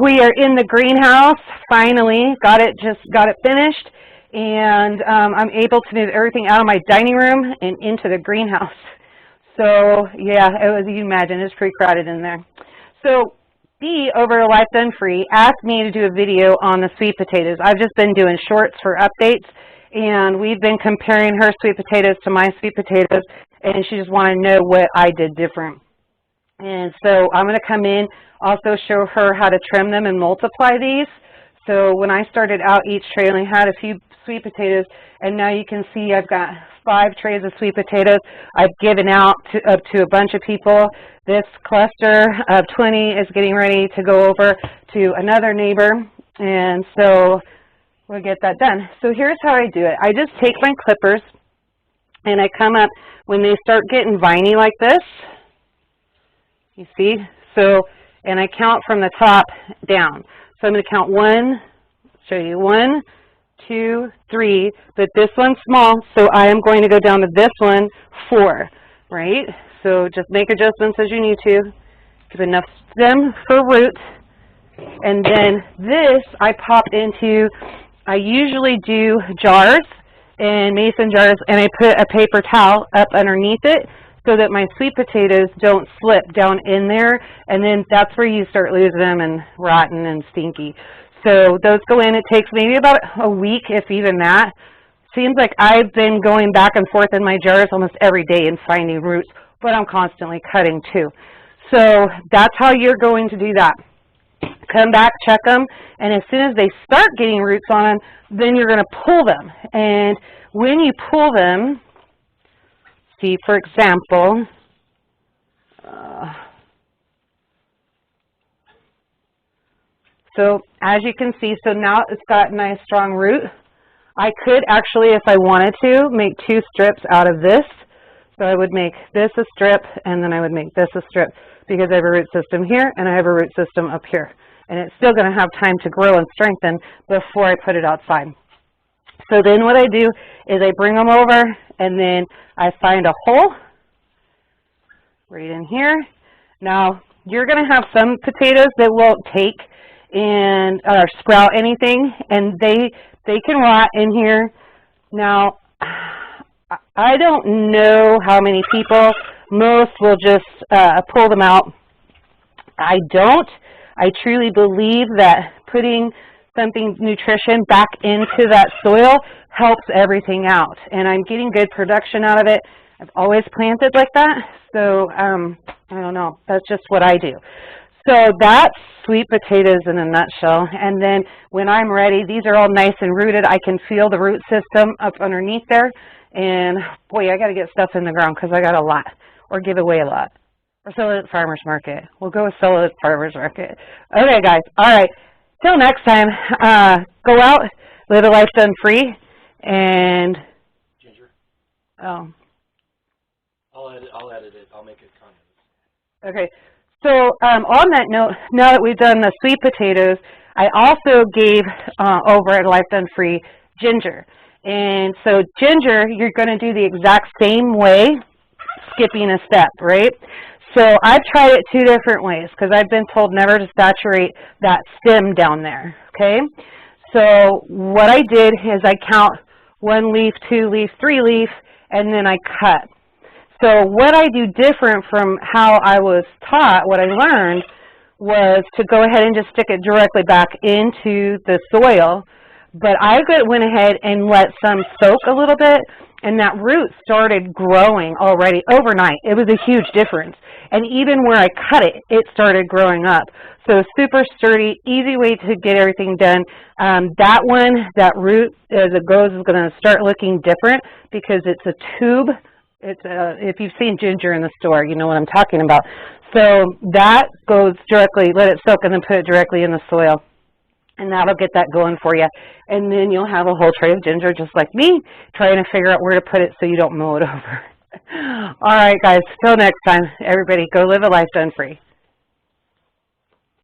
We are in the greenhouse, finally, got it finished, and I'm able to move everything out of my dining room and into the greenhouse. So yeah, you can imagine, it's pretty crowded in there. So Bea over at Life Done Free asked me to do a video on the sweet potatoes. I've just been doing shorts for updates, and we've been comparing her sweet potatoes to my sweet potatoes, and she just wanted to know what I did different. And so I'm going to come in, also show her how to trim them and multiply these. So when I started out, each tray only had a few sweet potatoes, and now you can see I've got 5 trays of sweet potatoes I've given out up to a bunch of people. This cluster of 20 is getting ready to go over to another neighbor, and so we'll get that done. So here's how I do it. I just take my clippers, and I come up when they start getting viney like this. You see? So, and I count from the top down. So I'm going to count 1, show you 1, 2, 3, but this one's small, so I am going to go down to this one, 4, right? So just make adjustments as you need to. Give enough stem for root. And then this I pop into, I usually do jars and mason jars, and I put a paper towel up underneath it so that my sweet potatoes don't slip down in there, and then that's where you start losing them and rotten and stinky. So those go in. It takes maybe about a week, if even that. Seems like I've been going back and forth in my jars almost every day and finding roots, but I'm constantly cutting too. So that's how you're going to do that. Come back, check them, and as soon as they start getting roots on them, then you're going to pull them. And when you pull them, see, for example, so as you can see, so now it's got a nice strong root. I could actually, if I wanted to, make 2 strips out of this. So I would make this a strip, and then I would make this a strip, because I have a root system here, and I have a root system up here. And it's still going to have time to grow and strengthen before I put it outside. So then what I do is I bring them over, and then I find a hole right in here. Now, you're going to have some potatoes that won't take and sprout anything, and they can rot in here. Now, I don't know how many people, most will just pull them out. I don't. I truly believe that putting something nutrition back into that soil helps everything out, and I'm getting good production out of it. I've always planted like that, so I don't know, that's just what I do. So that's sweet potatoes in a nutshell. And then when I'm ready, these are all nice and rooted. I can feel the root system up underneath there, and boy, I got to get stuff in the ground because I got a lot, or give away a lot, or sell it at farmer's market. We'll go with sell it at farmer's market. Okay, guys, all right. Till next time, go out, live a life done free, and Ginger. Oh, I'll edit it. I'll make it content. okay. So on that note, now that we've done the sweet potatoes, I also gave over at Life Done Free ginger, and so ginger you're going to do the exact same way, skipping a step, right? So I've tried it 2 different ways because I've been told never to saturate that stem down there, okay? So what I did is I count 1 leaf, 2 leaf, 3 leaf, and then I cut. So what I do different from how I was taught, what I learned, was to go ahead and just stick it directly back into the soil. But I went ahead and let some soak a little bit, and that root started growing already overnight. It was a huge difference. And even where I cut it, it started growing up. So super sturdy, easy way to get everything done. That one, that root, as it goes, is going to start looking different because it's a tube. If you've seen ginger in the store, you know what I'm talking about. So that goes directly, let it soak, and then put it directly in the soil. And that'll get that going for you. And then you'll have a whole tray of ginger just like me, trying to figure out where to put it so you don't mow it over. All right, guys, till next time, everybody, go live a life done free.